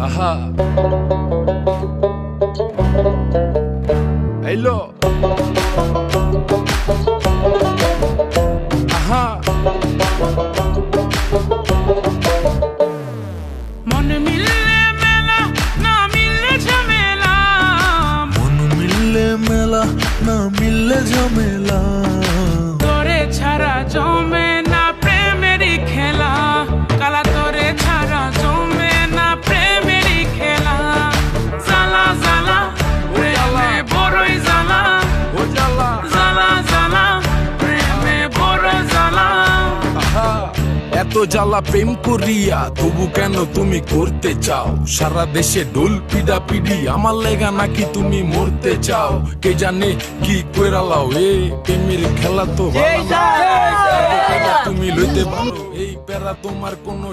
আহা হ্যালো আহা মন মিললে মেলা না মিললে ঝামেলা, মন মিললে মেলা না মিললে ঝামেলা, তোরে ছাড়া জমে না প্রেমেরই খেলা, কালা তোরে ছাড়া জমে না প্রেমেরই খেলা, জ্বালা জ্বালা প্রেমে বড়ই জ্বালা, ও জ্বালা জ্বালা জ্বালা প্রেমে বড় জ্বালা। আহা এত জ্বালা প্রেম করিয়া তবু কেন তুমি করতে চাও? সারা দেশে ঢোল পিডা পিডি আমার লেগা নাকি তুমি মরতে চাও? কে জানে কি কইরালাও এ প্রেমের খেলা তো ভালো না। তুমি লইতে পারো এই প্যারা তোমার কোনো